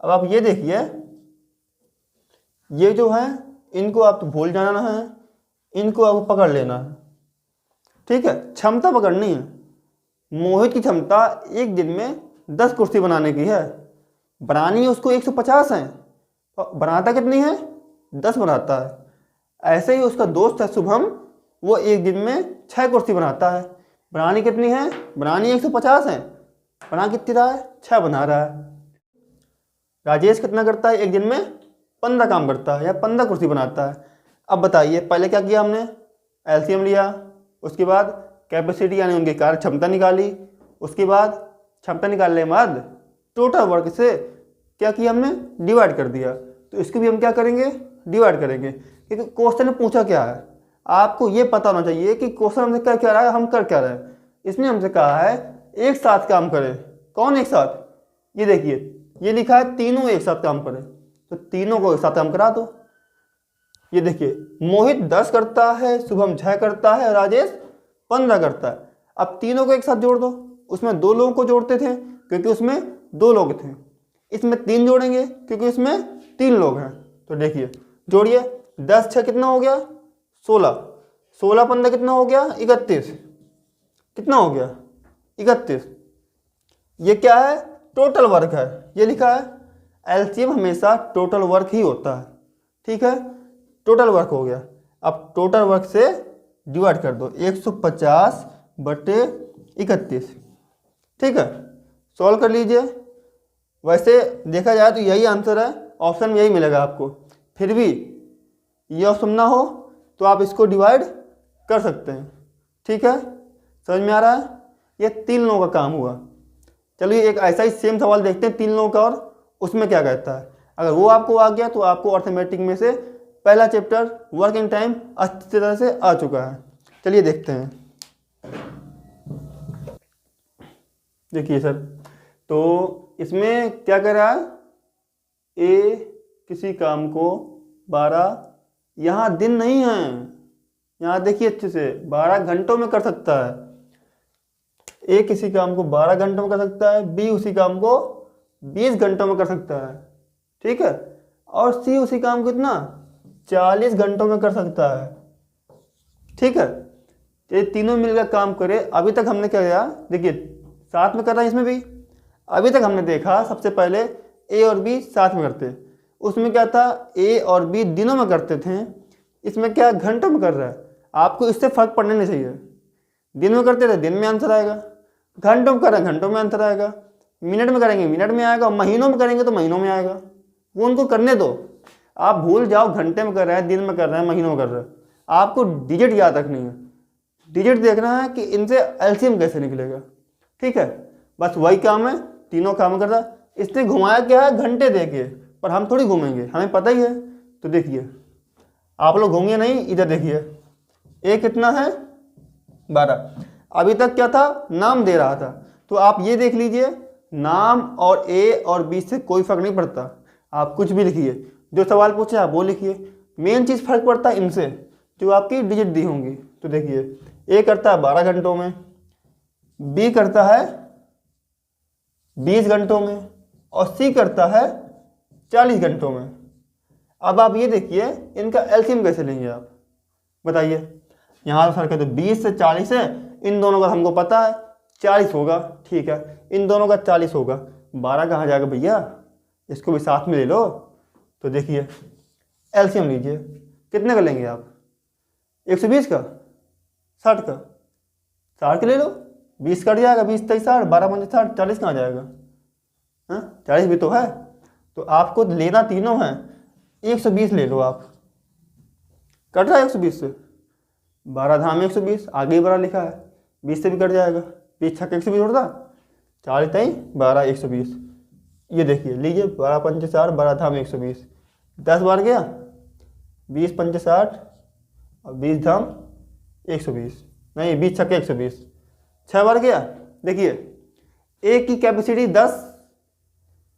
अब आप ये देखिए, ये जो है इनको आप तो भूल जाना है, इनको आप पकड़ लेना है, ठीक है, क्षमता पकड़नी है। मोहित की क्षमता एक दिन में 10 कुर्सी बनाने की है, बनानी उसको 150 है, तो बनाता कितनी है, 10 बनाता है। ऐसे ही उसका दोस्त है शुभम, वो एक दिन में 6 कुर्सी बनाता है, बनानी कितनी है, बनानी 150 है, बना कितनी रहा है? 6 बना रहा है। राजेश कितना करता है? एक दिन में 15 काम करता है या 15 कुर्सी बनाता है। अब बताइए पहले क्या किया हमने? एलसीएम लिया, उसके बाद कैपेसिटी यानी उनकी कार्य क्षमता निकाली, उसके बाद क्षमता निकालने के बाद टोटल वर्क से क्या किया हमने? डिवाइड कर दिया। तो इसको भी हम क्या करेंगे? डिवाइड करेंगे, क्योंकि क्वेश्चन ने पूछा क्या है। आपको ये पता होना चाहिए कि क्वेश्चन हमसे कर क्या रहा है, हम कर क्या रहे हैं। इसने हमसे कहा है एक साथ काम करें। कौन एक साथ? ये देखिए, ये लिखा है तीनों एक साथ काम करें, तो तीनों को एक साथ काम करा दो। ये देखिए, मोहित 10 करता है, शुभम 6 करता है, राजेश 15 करता है। अब तीनों को एक साथ जोड़ दो। उसमें 2 लोगों को जोड़ते थे क्योंकि उसमें 2 लोग थे, इसमें 3 जोड़ेंगे क्योंकि इसमें 3 लोग हैं। तो देखिए जोड़िए, 10 6 कितना हो गया? 16, 16 15 कितना हो गया? 31। कितना हो गया? 31। ये क्या है? टोटल वर्क है, ये लिखा है। एलसीएम हमेशा टोटल वर्क ही होता है, ठीक है। टोटल वर्क हो गया। अब टोटल वर्क से डिवाइड कर दो, 150 बटे 31, ठीक है। सॉल्व कर लीजिए। वैसे देखा जाए तो यही आंसर है, ऑप्शन में यही मिलेगा आपको। फिर भी ये ऑप्शन ना हो तो आप इसको डिवाइड कर सकते हैं, ठीक है। समझ में आ रहा है? ये 3 लोगों का काम हुआ। चलिए एक ऐसा ही सेम सवाल देखते हैं 3 लोगों का, और उसमें क्या कहता है। अगर वो आपको आ गया तो आपको अर्थमेटिक में से पहला चैप्टर वर्किंग टाइम अच्छी तरह से आ चुका है। चलिए देखते हैं। देखिए सर, तो इसमें क्या कर रहा है? ए किसी काम को 12, यहाँ दिन नहीं है, यहाँ देखिए अच्छे से, 12 घंटों में कर सकता है। ए किसी काम को 12 घंटों में कर सकता है, बी उसी काम को 20 घंटों में कर सकता है, ठीक है। और सी उसी काम को इतना 40 घंटों में कर सकता है, ठीक है। ये तीनों मिलकर काम करे। अभी तक हमने क्या किया? देखिए साथ में कर रहा है इसमें भी। अभी तक हमने देखा सबसे पहले ए और बी साथ में करते, उसमें क्या था? ए और बी दिनों में करते थे, इसमें क्या घंटों में कर रहा है। आपको इससे फर्क पड़ना नहीं चाहिए। दिन में करते थे दिन में आंसर आएगा, घंटों में कर रहे हैं घंटों में आंसर आएगा, मिनट में करेंगे मिनट में आएगा, और महीनों में करेंगे तो महीनों में आएगा। वो उनको करने दो। आप भूल जाओ घंटे में कर रहे हैं, दिन में कर रहे हैं, महीनों में कर रहे हैं। आपको डिजिट याद रखनी है, डिजिट देखना है कि इनसे एलसीएम कैसे निकलेगा, ठीक है। बस वही काम है, तीनों काम कर रहा है। इसने घुमाया क्या है? घंटे देके, पर हम थोड़ी घूमेंगे, हमें पता ही है। तो देखिए आप लोग घूमिए नहीं, इधर देखिए। ए कितना है? 12। अभी तक क्या था? नाम दे रहा था। तो आप ये देख लीजिए, नाम और ए और बी से कोई फर्क नहीं पड़ता। आप कुछ भी लिखिए, जो सवाल पूछे आप वो लिखिए। मेन चीज़ फर्क पड़ता है इनसे, जो आपकी डिजिट दी होंगी। तो देखिए ए करता है 12 घंटों में, बी करता है 20 घंटों में, और सी करता है 40 घंटों में। अब आप ये देखिए इनका एलसीएम कैसे लेंगे आप, बताइए। यहाँ फर्क है तो 20 से 40 है, इन दोनों का हमको पता है 40 होगा, ठीक है। इन दोनों का 40 होगा, 12 कहाँ जाएगा भैया? इसको भी साथ में ले लो। तो देखिए एलसीएम लीजिए, कितने का लेंगे आप? 120 का, 60 का, 60 के ले लो, 20 कट जाएगा, 20 23 60, 12 5 60, 40 कहाँ जाएगा? हाँ 40 भी तो है। तो आपको लेना तीनों है, 120 ले लो आप। कट रहा है 120 से, 12 धाम 120, आगे ही 12 लिखा है, 20 से भी कट जाएगा, 20 छक्के 120 उड़ता, 40 तई 12 120। ये देखिए लीजिए, 12 पंचे 60, 12 धाम 120, 10 बार गया, 20 पंचे 60 और 20 धाम 120, नहीं 20 छक्के 120, 6 बार गया। देखिए ए की कैपेसिटी 10,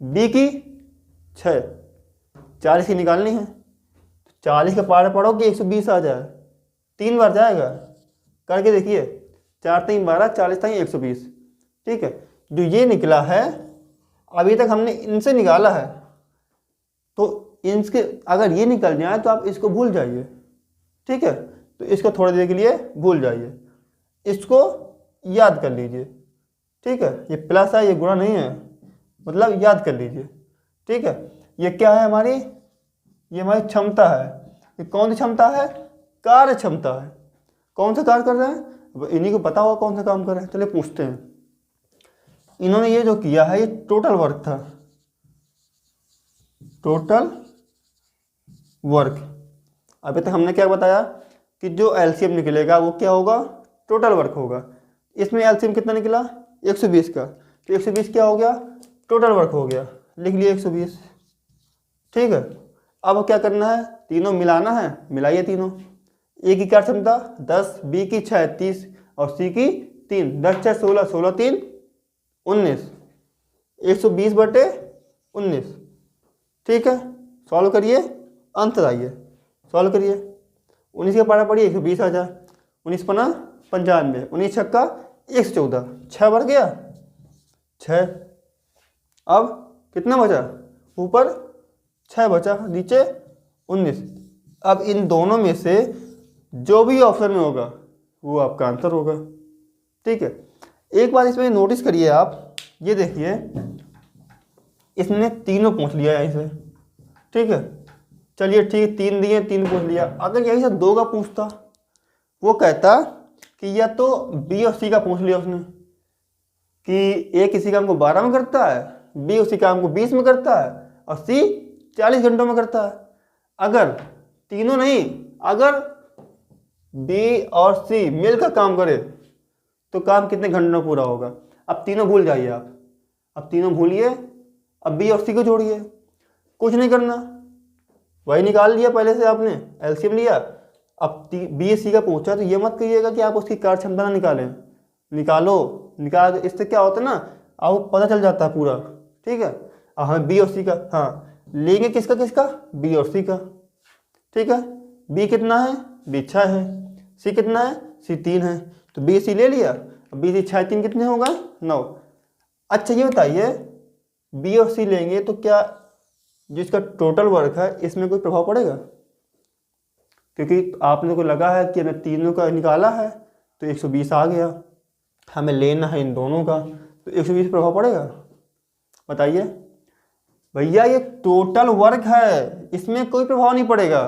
बी की 6, 40 की निकालनी है। 40 का पार पढ़ो कि 120 आ जाए, 3 बार जाएगा, करके देखिए, 4 3 12, 40 तक 120, ठीक है। जो ये निकला है अभी तक हमने इनसे निकाला है, तो इनके अगर ये निकल जाए तो आप इसको भूल जाइए, ठीक है। तो इसको थोड़ी देर के लिए भूल जाइए, इसको याद कर लीजिए, ठीक है। ये प्लस है, ये गुणा नहीं है, मतलब याद कर लीजिए, ठीक है। ये क्या है हमारी? ये हमारी क्षमता है। ये कौन सी क्षमता है? कार्य क्षमता है। कौन सा कार्य कर रहे हैं? इन्हीं को पता होगा कौन सा काम कर रहे हैं। चलिए पूछते हैं। इन्होंने ये जो किया है ये टोटल वर्क था, टोटल वर्क। अभी तक हमने क्या बताया कि जो एलसीएम निकलेगा वो क्या होगा, टोटल वर्क होगा। इसमें एलसीएम कितना निकला 120 का, तो 120 क्या हो गया, टोटल वर्क हो गया, लिख लिया 120। ठीक है, अब क्या करना है, तीनों मिलाना है, मिलाइए तीनों। ए की कार्य क्षमता 10, बी की 6 30 और सी की 3, 10 6 16, 16 3 19, 120/19। ठीक है, सॉल्व करिए, आंसर आइए, सॉल्व करिए। 19 का पारा पड़िए 120 आ जाए, 19 पना 95, 19 छक्का 114, 6 बढ़ गया 6। अब कितना बचा, ऊपर 6 बचा, नीचे 19। अब इन दोनों में से जो भी ऑप्शन में होगा वो आपका आंसर होगा। ठीक है, एक बात इसमें नोटिस करिए आप, ये देखिए इसने तीनों पूछ लिया यहीं से। ठीक है, चलिए ठीक, 3 दिए 3 पूछ लिया। अगर यहीं से 2 का पूछता, वो कहता कि या तो बी और सी का पूछ लिया उसने कि ए किसी काम को 12 में करता है, बी उसी काम को 20 में करता है और सी 40 घंटों में करता है। अगर तीनों नहीं, अगर बी और सी मिलकर काम करे तो काम कितने घंटों में पूरा होगा। अब तीनों भूल जाइए आप, अब तीनों भूलिए, अब बी और सी को जोड़िए, कुछ नहीं करना, वही निकाल लिया पहले से आपने, एलसीएम लिया। अब बी सी का पूछा तो ये मत कहिएगा कि आप उसकी कार्य क्षमता ना निकालें, निकालो, निकाल, इससे क्या होता है ना, आपको पता चल जाता है पूरा। ठीक है, अब हमें बी और सी का, हाँ लेंगे किसका किसका, बी और सी का। ठीक है, बी कितना है, बी 6 है, सी कितना है, सी 3 है, तो बी सी ले लिया। अब बी सी 6 3 कितने होगा 9। अच्छा ये बताइए, बी और सी लेंगे तो क्या जिसका टोटल वर्क है इसमें कोई प्रभाव पड़ेगा, क्योंकि आपने को लगा है कि हमें तीनों का निकाला है तो 120 आ गया, हमें लेना है इन दोनों का, तो 120 प्रभाव पड़ेगा, बताइए भैया। ये टोटल वर्क है, इसमें कोई प्रभाव नहीं पड़ेगा,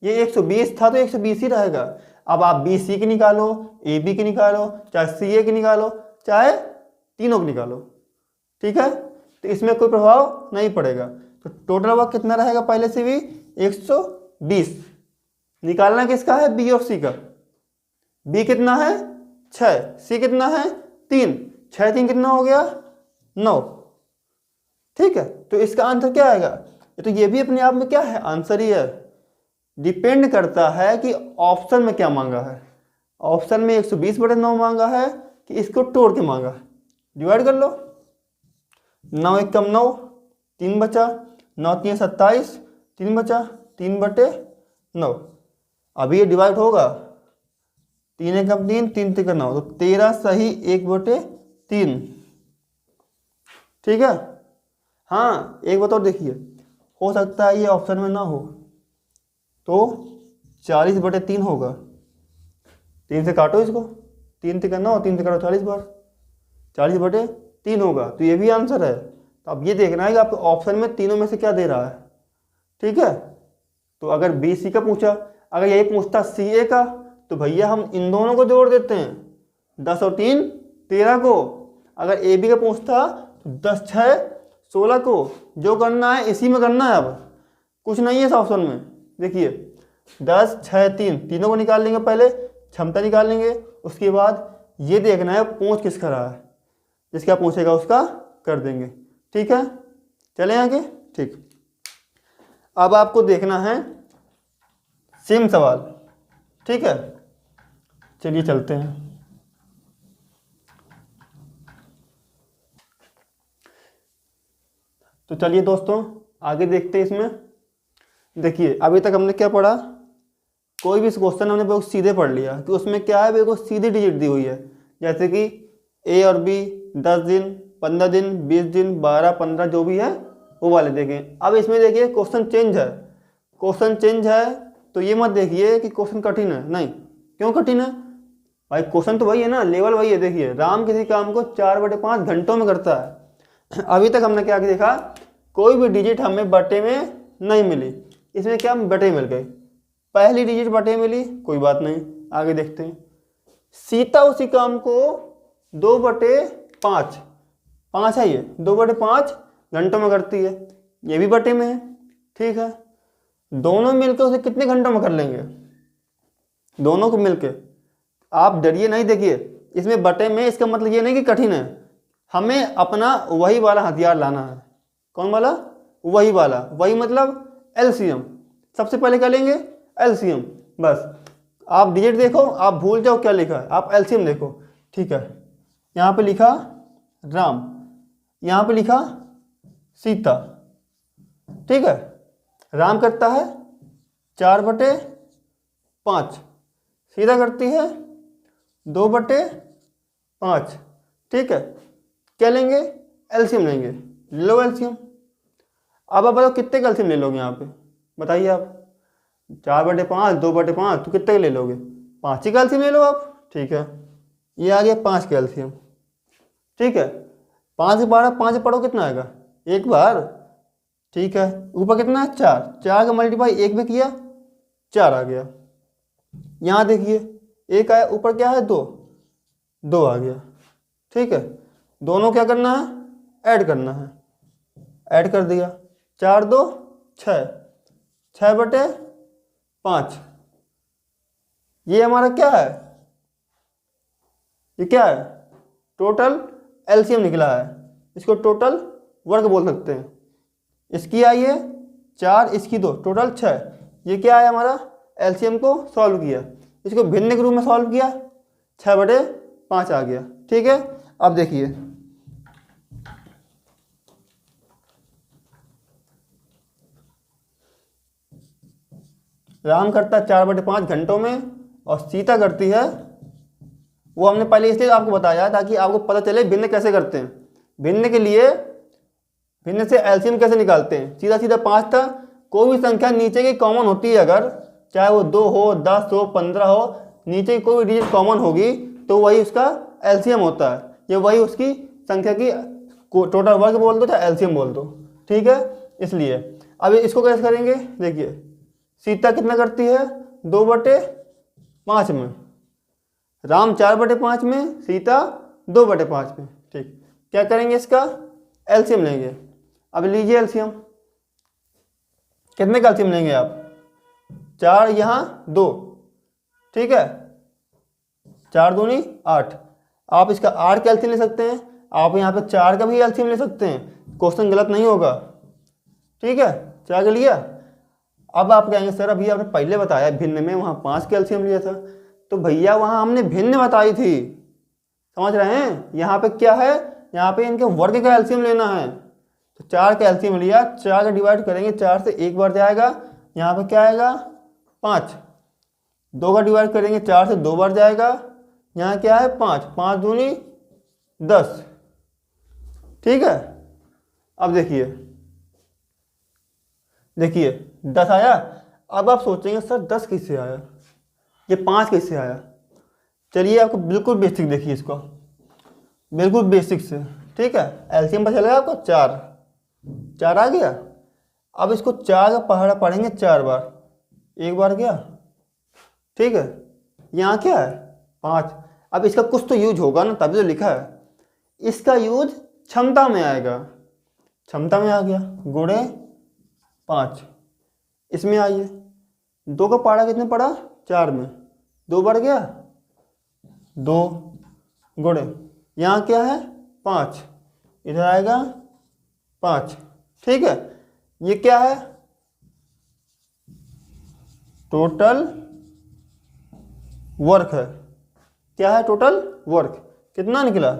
ये 120 था तो 120 ही रहेगा। अब आप बी सी की निकालो, ए बी की निकालो, चाहे सी ए की निकालो, चाहे तीनों की निकालो। ठीक है, तो इसमें कोई प्रभाव नहीं पड़ेगा। तो टोटल वर्क कितना रहेगा, पहले से भी 120। निकालना किसका है, बी और सी का। बी कितना है 6, सी कितना है 3, 6 3 कितना हो गया 9। ठीक है, तो इसका आंसर क्या आएगा, तो ये भी अपने आप में क्या है, आंसर ही है। डिपेंड करता है कि ऑप्शन में क्या मांगा है। ऑप्शन में 120/9 मांगा है कि इसको तोड़ के मांगा है, डिवाइड कर लो। 9 1 कम 9, 3 बचा, 9 3 27, 3 बचा, 3/9। अभी ये डिवाइड होगा, 3 1 कम 3, 3 3 9, तो 13 सही 1/3। ठीक है, हाँ एक बात और देखिए, हो सकता है ये ऑप्शन में ना हो तो 40/3 होगा। 3 से काटो इसको, 3 3 9, 3 से काटो 40 बार, 40/3 होगा, तो ये भी आंसर है। तो अब ये देखना है कि आपको ऑप्शन में तीनों में से क्या दे रहा है। ठीक है, तो अगर बी सी का पूछा, अगर यही पूछता सी ए का, तो भैया हम इन दोनों को जोड़ देते हैं, 10 और 3 13 को। अगर ए बी का पूछता तो 10 6 16 को, जो करना है इसी में करना है, अब कुछ नहीं है इस ऑप्शन में। देखिए 10 6 3, तीनों को निकाल लेंगे, पहले क्षमता निकाल लेंगे, उसके बाद ये देखना है पूछ किसका रहा है, जिसका पूछेगा उसका कर देंगे। ठीक है, चले आगे। ठीक, अब आपको देखना है सेम सवाल। ठीक है, चलिए चलते हैं। तो चलिए दोस्तों आगे देखते हैं इसमें। देखिए अभी तक हमने क्या पढ़ा, कोई भी क्वेश्चन हमने बिल्कुल सीधे पढ़ लिया कि उसमें क्या है, बिल्कुल सीधी डिजिट दी हुई है, जैसे कि ए और बी 10 दिन 15 दिन 20 दिन 12 15 जो भी है वो वाले देखें। अब इसमें देखिए क्वेश्चन चेंज है, क्वेश्चन चेंज है, तो ये मत देखिए कि क्वेश्चन कठिन है, नहीं। क्यों कठिन है भाई, क्वेश्चन तो वही है ना, लेवल वही है। देखिए राम किसी काम को 4/5 घंटों में करता है। अभी तक हमने क्या देखा, कोई भी डिजिट हमें बटे में नहीं मिली, इसमें क्या बटे मिल गए, पहली डिजिट बटे मिली, कोई बात नहीं, आगे देखते हैं। सीता उसी काम को 2/5 5 है, ये 2/5 घंटों में करती है, ये भी बटे में है। ठीक है, दोनों मिलकर उसे कितने घंटों में कर लेंगे, दोनों को मिलके। आप डरिए नहीं, देखिए इसमें बटे में, इसका मतलब ये नहीं कि कठिन है, हमें अपना वही वाला हथियार लाना है। कौन वाला? वही वाला। वही मतलब एलसीएम। सबसे पहले क्या लेंगे? एलसीएम। बस आप डिजिट देखो, आप भूल जाओ क्या लिखा है, आप एलसीएम देखो। ठीक है, यहाँ पे लिखा राम, यहाँ पे लिखा सीता। ठीक है, राम करता है 4/5, सीता करती है 2/5। ठीक है, क्या लेंगे? एलसीएम लेंगे। ले लो एलसीएम। अब आप बताओ कितने का एलसीएम ले लोगे यहाँ पे, बताइए आप। 4/5, 2/5, तो कितने का ले लोगे? 5 ही का एलसीएम ले लो आप। ठीक है, ये आ गया 5 का एलसीएम। ठीक है, 5 बारह, 5 पढ़ो कितना आएगा? 1 बार। ठीक है, ऊपर कितना है? 4। 4 का मल्टीप्लाई 1 में किया, 4 आ गया। यहाँ देखिए 1 आया, ऊपर क्या है? 2 आ गया। ठीक है, दोनों क्या करना है? ऐड करना है। ऐड कर दिया, 4 2 6, 6/5। ये हमारा क्या है? ये क्या है? टोटल एलसीएम निकला है। इसको टोटल वर्ग बोल सकते हैं। इसकी आई है 4, इसकी 2, टोटल 6। ये क्या है हमारा? एलसीएम को सॉल्व किया, इसको भिन्न के रूप में सॉल्व किया, 6/5 आ गया। ठीक है, अब देखिए राम करता है 4/5 घंटों में, और सीता करती है, वो हमने पहले इसलिए आपको बताया ताकि आपको पता चले भिन्न कैसे करते हैं। भिन्न के लिए, भिन्न से एलसीएम कैसे निकालते हैं। सीधा सीधा 5 था, कोई भी संख्या नीचे की कॉमन होती है, अगर चाहे वो 2 हो, 10 हो, 15 हो, नीचे की कोई डिजिट कॉमन होगी तो वही उसका एलसीएम होता है। ये वही उसकी संख्या की टोटल वर्ग बोल दो, चाहे एलसीएम बोल दो। ठीक है, इसलिए अब इसको कैसे करेंगे? देखिए सीता कितना करती है? 2/5 में। राम 4/5 में, सीता 2/5 में। ठीक, क्या करेंगे? इसका एलसीएम लेंगे। अब लीजिए एलसीएम, कितने का एलसीएम लेंगे आप? 4, यहाँ 2। ठीक है, 4 दूनी 8। आप इसका 8 का एलसीएम ले सकते हैं, आप यहाँ पे 4 का भी एलसीएम ले सकते हैं, क्वेश्चन गलत नहीं होगा। ठीक है, 4 का लिया। अब आप कहेंगे सर अभी आपने पहले बताया भिन्न में वहाँ 5 का एलसीएम लिया था, तो भैया वहाँ हमने भिन्न बताई थी, समझ रहे हैं? यहाँ पे क्या है? यहाँ पे इनके वर्ग का एलसीएम लेना है। तो 4 का एलसीएम लिया, 4 का डिवाइड करेंगे, 4 से 1 बार जाएगा, यहाँ पे क्या आएगा? 5। 2 का डिवाइड करेंगे, 4 से 2 बार जाएगा, यहाँ क्या है? 5। 5 दूनी 10। ठीक है, अब देखिए 10 आया। अब आप सोचेंगे सर 10 किससे आया, ये 5 कैसे आया? चलिए आपको बिल्कुल बेसिक देखिए इसको, बिल्कुल बेसिक से। ठीक है, एलसीएम पता चलेगा आपको 4 आ गया। अब इसको 4 का पहाड़ा पढ़ेंगे 4 बार, 1 बार गया। ठीक है, यहाँ क्या है? 5। अब इसका कुछ तो यूज होगा ना, तभी तो लिखा है। इसका यूज क्षमता में आएगा, क्षमता में आ गया, गुणे 5। इसमें आइए, 2 का पहाड़ा कितने पड़ा? 4 में, 2 बार गया, 2 गुणे, यहाँ क्या है? 5, इधर आएगा 5। ठीक है, ये क्या है? टोटल वर्क है। क्या है? Total work. कितना निकला?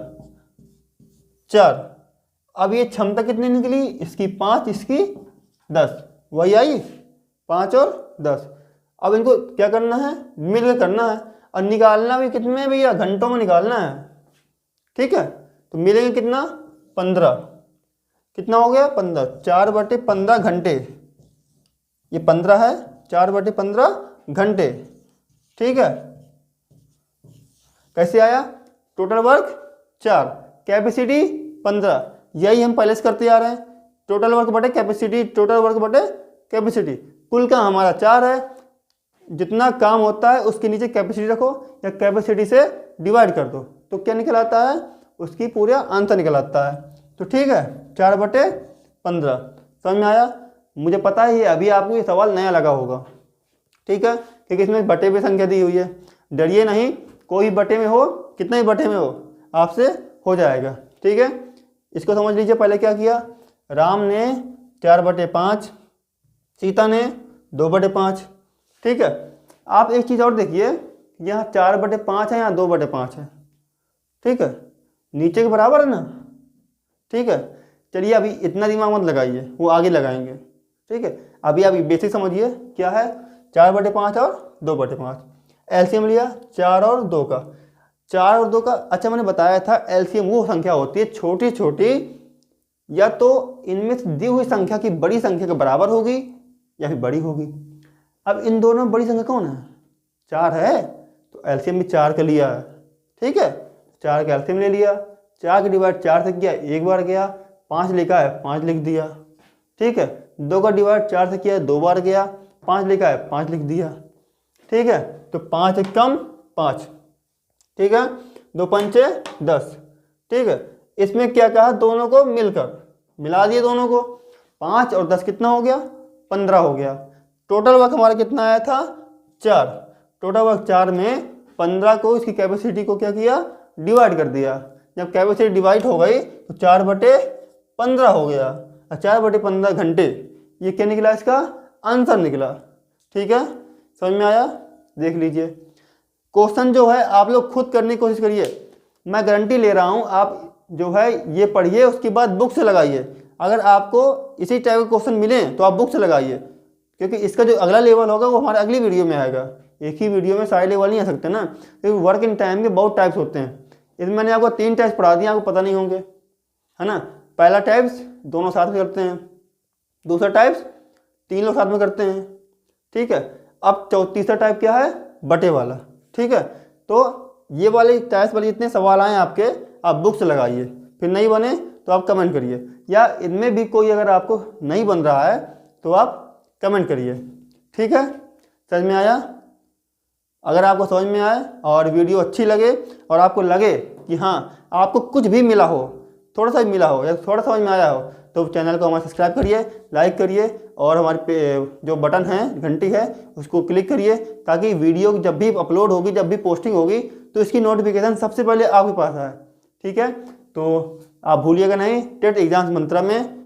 4। अब ये क्षमता कितनी निकली? इसकी 5, इसकी 10, वही आई 5 और 10। अब इनको क्या करना है? मिलकर करना है, और निकालना भी कितने में भैया? घंटों में निकालना है। ठीक है, तो मिलेंगे कितना? 15। कितना हो गया? 15। 4/15 घंटे, ये 15 है, 4/15 घंटे। ठीक है, कैसे आया? Total work 4, capacity 15। यही हम पहले से करते आ रहे हैं, टोटल वर्क बटे कैपेसिटी, टोटल वर्क बटे कैपेसिटी। कुल का हमारा 4 है, जितना काम होता है उसके नीचे कैपेसिटी रखो या कैपेसिटी से डिवाइड कर दो, तो क्या निकल आता है? उसकी पूरा आंसर निकल आता है। तो ठीक है, 4/15 समझ में आया। मुझे पता है ये अभी आपको ये सवाल नया लगा होगा, ठीक है, क्योंकि इसमें बटे पे संख्या दी हुई है। डरिए नहीं, कोई बटे में हो, कितने ही बटे में हो, आपसे हो जाएगा, ठीक है। इसको समझ लीजिए, पहले क्या किया, राम ने 4/5, सीता ने 2/5, ठीक है। आप एक चीज़ और देखिए, यहाँ 4/5 है, यहाँ 2/5 है, ठीक है, नीचे के बराबर है ना, ठीक है। चलिए अभी इतना दिमाग मत लगाइए, वो आगे लगाएंगे, ठीक है। अभी आप बेसिक समझिए क्या है, 4/5 और 2/5। एलसीएम लिया 4 और 2 का, 4 और 2 का। अच्छा मैंने बताया था एलसीएम वो संख्या होती है छोटी छोटी, या तो इनमें से दी हुई संख्या की बड़ी संख्या के बराबर होगी या फिर बड़ी होगी। अब इन दोनों में बड़ी संख्या कौन है, 4 है, तो एलसीएम भी 4 का लिया है, ठीक है। 4 का एलसीएम ले लिया, 4 के डिवाइड 4 से किया, एक बार गया, 5 लिखा है 5 लिख दिया, ठीक है। 2 का डिवाइड 4 से किया, 2 बार गया, 5 लिखा है 5 लिख दिया, ठीक है। तो 5 एक कम 5, ठीक है, 2 पंचे 10, ठीक है। इसमें क्या कहा, दोनों को मिलकर मिला दिए, दोनों को 5 और 10 कितना हो गया, 15 हो गया। टोटल वर्क हमारा कितना आया था, 4। टोटल वर्क 4 में 15 को इसकी कैपेसिटी को क्या किया, डिवाइड कर दिया। जब कैपेसिटी डिवाइड हो गई तो 4/15 हो गया, और 4/15 घंटे, ये क्या निकला, इसका आंसर निकला, ठीक है। समझ में आया, देख लीजिए। क्वेश्चन जो है आप लोग खुद करने की कोशिश करिए, मैं गारंटी ले रहा हूँ, आप जो है ये पढ़िए, उसके बाद बुक से लगाइए। अगर आपको इसी टाइप के क्वेश्चन मिले तो आप बुक से लगाइए, क्योंकि इसका जो अगला लेवल होगा वो हमारे अगली वीडियो में आएगा। एक ही वीडियो में सारे लेवल नहीं आ सकते ना, क्योंकि वर्क इन टाइम के बहुत टाइप्स होते हैं। इसमें मैंने आपको 3 टाइप्स पढ़ा दिए, आपको पता नहीं होंगे, है ना। पहला टाइप्स दोनों साथ में करते हैं, दूसरा टाइप्स 3 लोग साथ में करते हैं, ठीक है। अब तीसरा टाइप क्या है, बटे वाला, ठीक है। तो ये वाले टाइप्स वाले जितने सवाल आए आपके, आप बुक से लगाइए, फिर नहीं बने तो आप कमेंट करिए, या इनमें भी कोई अगर आपको नहीं बन रहा है तो आप कमेंट करिए, ठीक है। समझ में आया। अगर आपको समझ में आए और वीडियो अच्छी लगे और आपको लगे कि हाँ आपको कुछ भी मिला हो, थोड़ा सा भी मिला हो या थोड़ा समझ में आया हो, तो चैनल को हमारा सब्सक्राइब करिए, लाइक करिए, और हमारे पे जो बटन है, घंटी है, उसको क्लिक करिए, ताकि वीडियो जब भी अपलोड होगी, जब भी पोस्टिंग होगी, तो इसकी नोटिफिकेशन सबसे पहले आपके पास आए, ठीक है। तो आप भूलिएगा नहीं, टेट एग्जाम्स मंत्रा में